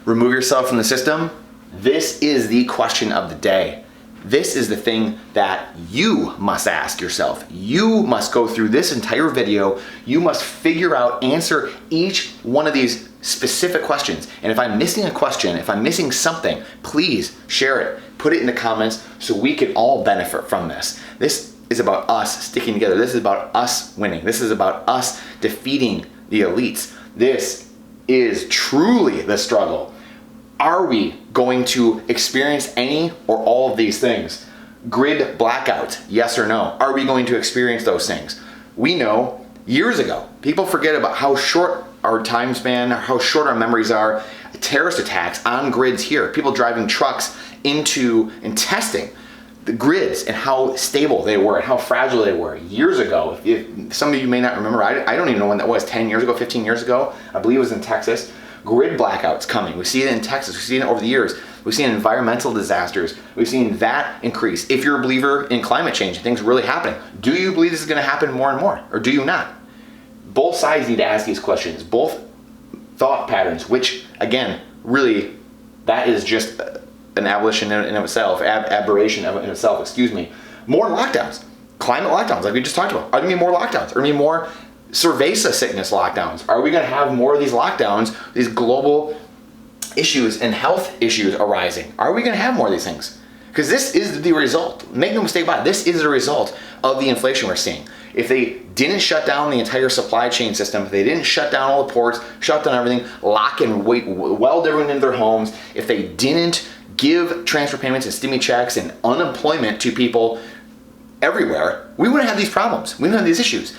remove yourself from the system? This is the question of the day. This is the thing that you must ask yourself. You must go through this entire video. You must figure out, answer each one of these specific questions. And if I'm missing a question, if I'm missing something, please share it. Put it in the comments so we can all benefit from this. This is about us sticking together. This is about us winning. This is about us defeating the elites. This is truly the struggle. Are we going to experience any or all of these things? Grid blackout, yes or no? Are we going to experience those things? We know years ago, people forget about how short our time span, how short our memories are. Terrorist attacks on grids here, people driving trucks into and testing the grids and how stable they were and how fragile they were years ago. If some of you may not remember, I don't even know when that was, 10 years ago, 15 years ago, I believe it was in Texas. Grid blackouts coming. We see it in Texas. We've seen it over the years. We've seen environmental disasters. We've seen that increase. If you're a believer in climate change and things really happening, do you believe this is going to happen more and more, or do you not? Both sides need to ask these questions. Both thought patterns, which again, really, that is just an abolition in itself, aberration in itself. Excuse me. More lockdowns, climate lockdowns, like we just talked about. Are there going to be more lockdowns? Are there going to be more cerveza sickness lockdowns? Are we going to have more of these lockdowns, these global issues and health issues arising? Are we going to have more of these things? Because this is the result. Make no mistake about it. This is the result of the inflation we're seeing. If they didn't shut down the entire supply chain system, if they didn't shut down all the ports, shut down everything, lock and weld everyone into their homes, if they didn't give transfer payments and stimmy checks and unemployment to people everywhere, we wouldn't have these problems. We wouldn't have these issues.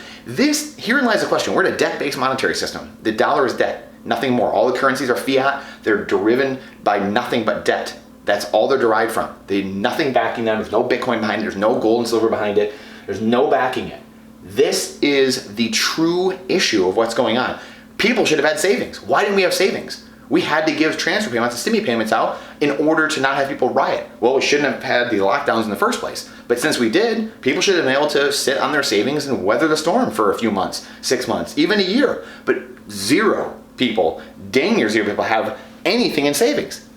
Herein lies the question. We're in a debt-based monetary system. The dollar is debt, nothing more. All the currencies are fiat. They're driven by nothing but debt. That's all they're derived from. There's nothing backing them. There's no Bitcoin behind it. There's no gold and silver behind it. There's no backing it. This is the true issue of what's going on. People should have had savings. Why didn't we have savings? We had to give transfer payments and stimmy payments out in order to not have people riot. Well, we shouldn't have had the lockdowns in the first place. But since we did, people should have been able to sit on their savings and weather the storm for a few months, 6 months, even a year. But zero people, dang near zero people, have anything in savings.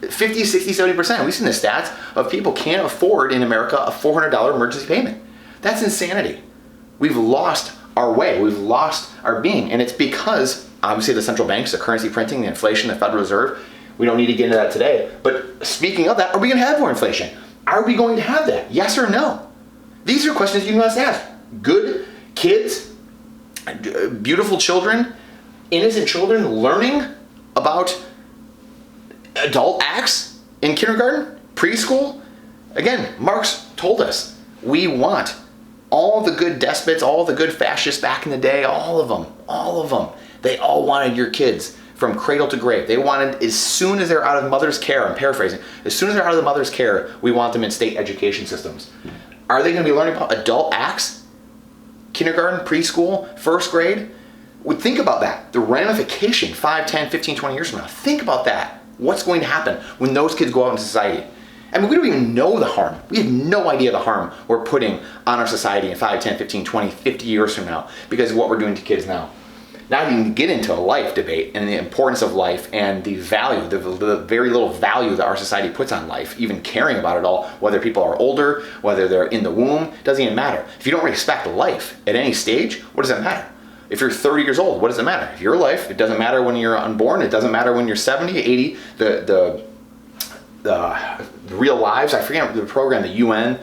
50, 60, 70%. We've seen the stats of people can't afford in America a $400 emergency payment. That's insanity. We've lost our way. We've lost our being. And it's because, obviously, the central banks, the currency printing, the inflation, the Federal Reserve. We don't need to get into that today. But speaking of that, are we going to have more inflation? Are we going to have that? Yes or no? These are questions you must ask. Good kids, beautiful children, innocent children learning about adult acts in kindergarten, preschool. Again, Marx told us we want all the good despots, all the good fascists back in the day, all of them. They all wanted your kids from cradle to grave. They wanted, as soon as they're out of mother's care, I'm paraphrasing, as soon as they're out of the mother's care, we want them in state education systems. Are they going to be learning about adult acts? Kindergarten, preschool, first grade? Think about that. The ramification 5, 10, 15, 20 years from now. Think about that. What's going to happen when those kids go out into society? I mean, we don't even know the harm. We have no idea the harm we're putting on our society in 5, 10, 15, 20, 50 years from now because of what we're doing to kids now. Not even get into a life debate and the importance of life and the value, the very little value that our society puts on life, even caring about it all, whether people are older, whether they're in the womb, doesn't even matter. If you don't respect life at any stage, what does that matter? If you're 30 years old, what does it matter? If your life, it doesn't matter when you're unborn, it doesn't matter when you're 70, 80, the real lives, I forget the program, the UN,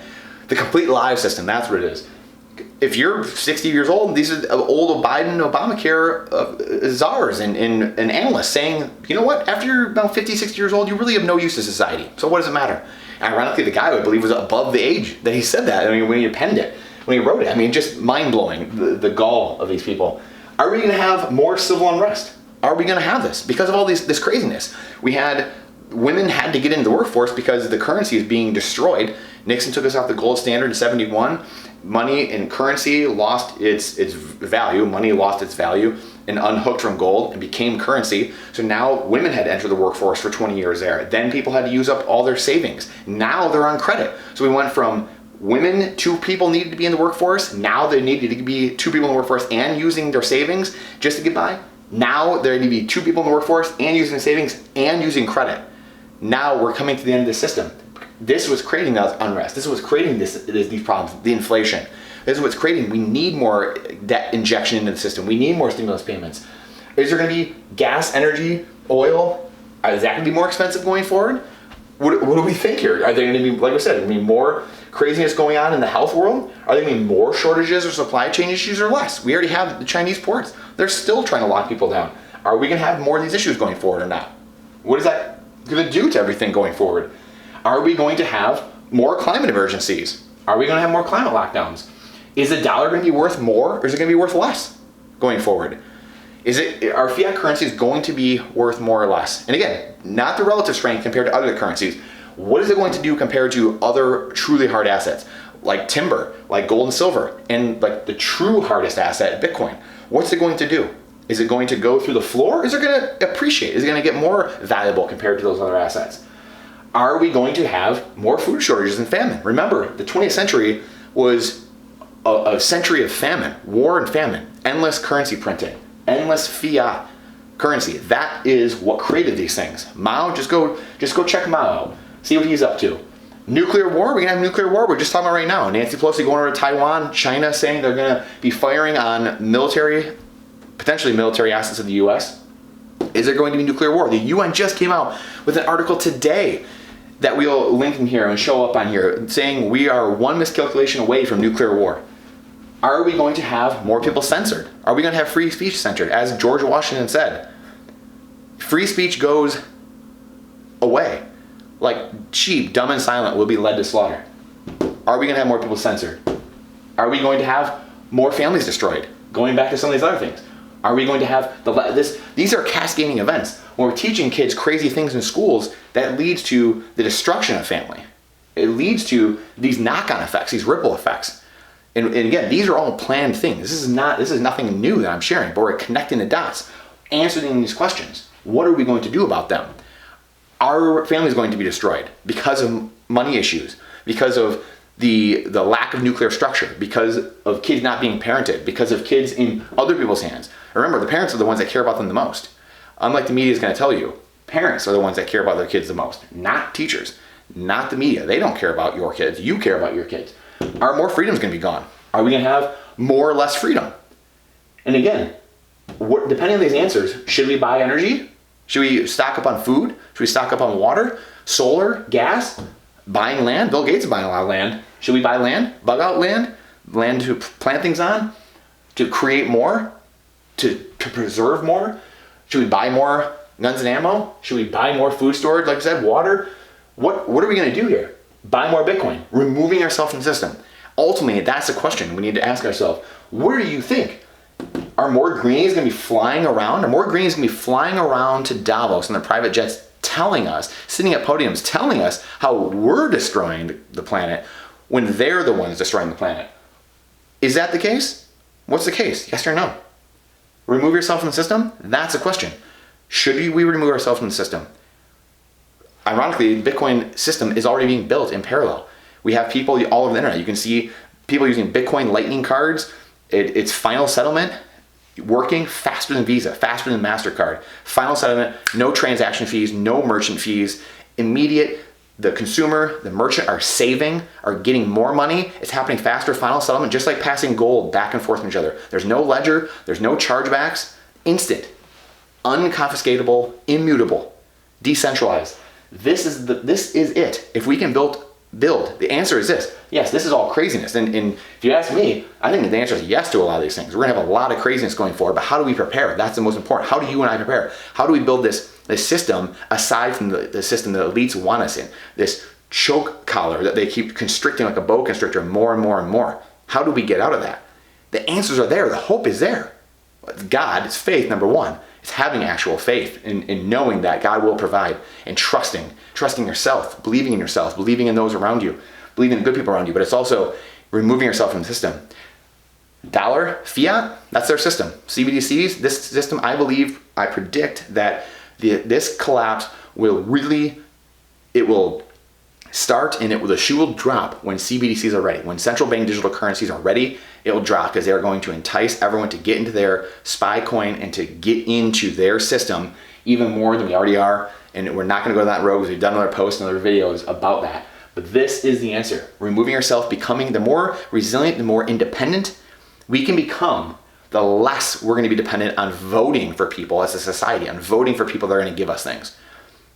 the complete life system, that's what it is. If you're 60 years old, these are old Biden, Obamacare czars and analysts saying, you know what, after you're about 50, 60 years old, you really have no use to society. So what does it matter? Ironically, the guy I would believe was above the age that he said that. I mean, when he penned it, when he wrote it, I mean, just mind-blowing, the gall of these people. Are we going to have more civil unrest? Are we going to have this? Because of all this craziness. Women had to get into the workforce because the currency is being destroyed. Nixon took us off the gold standard in 71. Money and currency lost its value. Money lost its value and unhooked from gold and became currency. So now women had to enter the workforce for 20 years there. Then people had to use up all their savings. Now they're on credit. So we went from women, 2 people needed to be in the workforce. Now they needed to be 2 people in the workforce and using their savings just to get by. Now there need to be 2 people in the workforce and using savings and using credit. Now we're coming to the end of the system. This was creating that unrest. This was creating these problems, the inflation. This is what's creating. We need more debt injection into the system. We need more stimulus payments. Is there going to be gas, energy, oil? Is that going to be more expensive going forward? What do we think here? Are there going to be, like I said, going to be more craziness going on in the health world? Are there going to be more shortages or supply chain issues or less? We already have the Chinese ports. They're still trying to lock people down. Are we going to have more of these issues going forward or not? What is that going to do to everything going forward? Are we going to have more climate emergencies? Are we going to have more climate lockdowns? Is the dollar going to be worth more or is it going to be worth less going forward? Our fiat currency is going to be worth more or less? And again, not the relative strength compared to other currencies. What is it going to do compared to other truly hard assets like timber, like gold and silver, and like the true hardest asset, Bitcoin? What's it going to do? Is it going to go through the floor? Is it going to appreciate? Is it going to get more valuable compared to those other assets? Are we going to have more food shortages and famine? Remember, the 20th century was a century of famine, war and famine, endless currency printing, endless fiat currency. That is what created these things. Mao, just go check Mao out. See what he's up to. Nuclear war, we're gonna have nuclear war. We're just talking about right now. Nancy Pelosi going over to Taiwan, China saying they're gonna be firing on potentially military assets of the US. Is there going to be nuclear war? The UN just came out with an article today that we'll link in here and show up on here saying we are one miscalculation away from nuclear war. Are we going to have more people censored? Are we going to have free speech censored? As George Washington said, free speech goes away. Like sheep, dumb and silent, will be led to slaughter. Are we going to have more people censored? Are we going to have more families destroyed? Going back to some of these other things. Are we going to have these are cascading events. When we're teaching kids crazy things in schools, that leads to the destruction of family. It leads to these knock-on effects, these ripple effects. And again, these are all planned things. This is nothing new that I'm sharing, but we're connecting the dots, answering these questions. What are we going to do about them? Our family is going to be destroyed because of money issues, because of the lack of nuclear structure, because of kids not being parented, because of kids in other people's hands. Remember, the parents are the ones that care about them the most. Unlike the media is going to tell you, parents are the ones that care about their kids the most, not teachers, not the media. They don't care about your kids. You care about your kids. Are more freedoms going to be gone? Are we going to have more or less freedom? And again, depending on these answers, should we buy energy? Should we stock up on food? Should we stock up on water, solar, gas, buying land? Bill Gates is buying a lot of land. Should we buy land, bug out land to plant things on, to create more, to preserve more? Should we buy more guns and ammo? Should we buy more food storage? Like I said, water? What are we going to do here? Buy more Bitcoin, removing ourselves from the system. Ultimately, that's the question we need to ask ourselves. What do you think? Are more greenies going to be flying around? Are more greenies going to be flying around to Davos in their private jets telling us, sitting at podiums, telling us how we're destroying the planet when they're the ones destroying the planet? Is that the case? What's the case? Yes or no? Remove yourself from the system? That's the question. Should we remove ourselves from the system? Ironically, the Bitcoin system is already being built in parallel. We have people all over the internet. You can see people using Bitcoin Lightning cards. It's final settlement working faster than Visa, faster than MasterCard. Final settlement, no transaction fees, no merchant fees, immediate. The consumer, the merchant are saving, are getting more money. It's happening faster, final settlement, just like passing gold back and forth from each other. There's no ledger, there's no chargebacks, instant, unconfiscatable, immutable, decentralized. This is it. If we can build, the answer is this. Yes, this is all craziness. And if you ask me, I think the answer is yes to a lot of these things. We're gonna have a lot of craziness going forward, but how do we prepare? That's the most important. How do you and I prepare? How do we build this system aside from the system the elites want us in? This choke collar that they keep constricting like a boa constrictor more and more and more. How do we get out of that? The answers are there. The hope is there. God, it's faith, number one. It's having actual faith in knowing that God will provide and trusting yourself, believing in yourself, believing in those around you, believing in good people around you, but it's also removing yourself from the system. Dollar, fiat, that's their system. CBDCs, this system, I predict that this collapse will start, and the shoe will drop when CBDCs are ready. When central bank digital currencies are ready, it will drop because they're going to entice everyone to get into their SPY coin and to get into their system even more than we already are. And we're not going to go down that road because we've done other posts and other videos about that. But this is the answer. Removing ourselves, becoming the more resilient, the more independent we can become, the less we're going to be dependent on voting for people as a society, on voting for people that are going to give us things.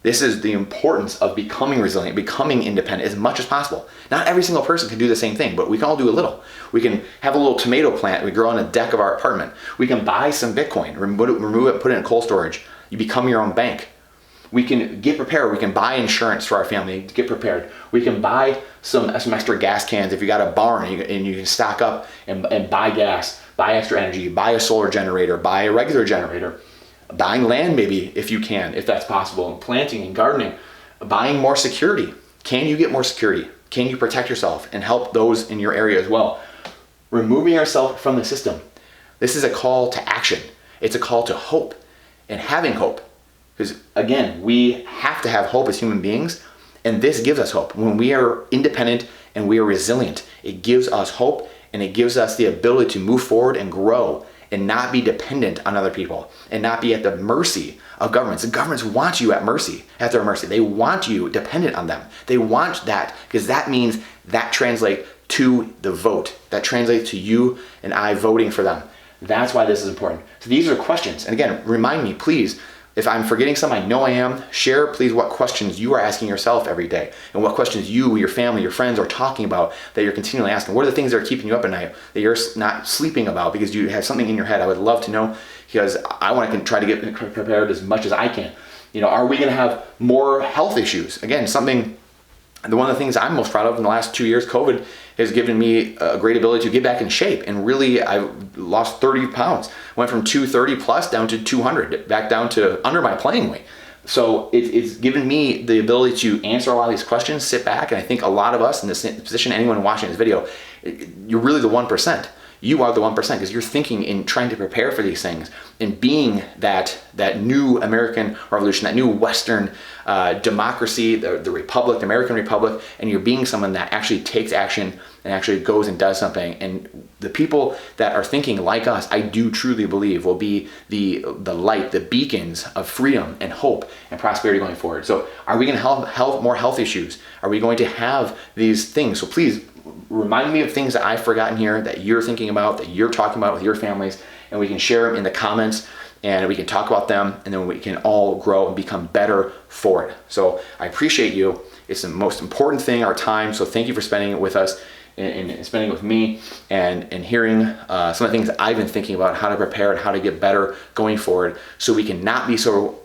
This is the importance of becoming resilient, becoming independent as much as possible. Not every single person can do the same thing, but we can all do a little. We can have a little tomato plant we grow on a deck of our apartment. We can buy some Bitcoin, remove it, put it in cold storage. You become your own bank. We can get prepared. We can buy insurance for our family to get prepared. We can buy some extra gas cans if you got a barn and you can stock up and buy gas, buy extra energy, buy a solar generator, buy a regular generator. Buying land maybe if you can, if that's possible, and planting and gardening, buying more security. Can you get more security? Can you protect yourself and help those in your area as well? Removing ourselves from the system. This is a call to action. It's a call to hope and having hope. Because again, we have to have hope as human beings, and this gives us hope. When we are independent and we are resilient, it gives us hope and it gives us the ability to move forward and grow and not be dependent on other people and not be at the mercy of governments. The governments want you at their mercy. They want you dependent on them. They want that because that means that translates to the vote. That translates to you and I voting for them. That's why this is important. So these are questions. And again, remind me, please, if I'm forgetting some, I know I am, share please what questions you are asking yourself every day and what questions you, your family, your friends are talking about that you're continually asking. What are the things that are keeping you up at night that you're not sleeping about because you have something in your head? I would love to know because I want to try to get prepared as much as I can. Are we going to have more health issues? Again, one of the things I'm most proud of in the last 2 years, COVID has given me a great ability to get back in shape. And really, I've lost 30 pounds. Went from 230 plus down to 200, back down to under my playing weight. So it's given me the ability to answer a lot of these questions, sit back, and I think a lot of us in this position, anyone watching this video, you're really the 1%. You are the 1% because you're thinking in trying to prepare for these things and being that new American revolution, that new Western democracy, the republic, the American republic, and you're being someone that actually takes action and actually goes and does something. And the people that are thinking like us, I do truly believe will be the light, the beacons of freedom and hope and prosperity going forward. So are we going to have more health issues? Are we going to have these things? So please, remind me of things that I've forgotten here that you're thinking about, that you're talking about with your families, and we can share them in the comments and we can talk about them and then we can all grow and become better for it. So I appreciate you. It's the most important thing, our time. So thank you for spending it with us and spending it with me and hearing some of the things that I've been thinking about, how to prepare and how to get better going forward so we can not be so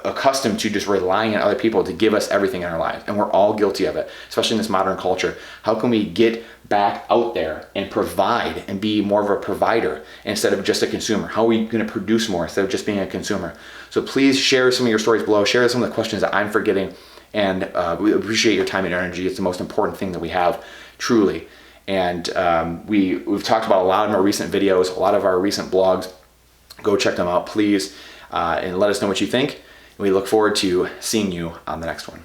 accustomed to just relying on other people to give us everything in our lives. And we're all guilty of it, especially in this modern culture. How can we get back out there and provide and be more of a provider instead of just a consumer? How are we going to produce more instead of just being a consumer? So please share some of your stories below. Share some of the questions that I'm forgetting. And we appreciate your time and energy. It's the most important thing that we have, truly. And we've talked about a lot of our recent videos, a lot of our recent blogs. Go check them out, please, and let us know what you think. We look forward to seeing you on the next one.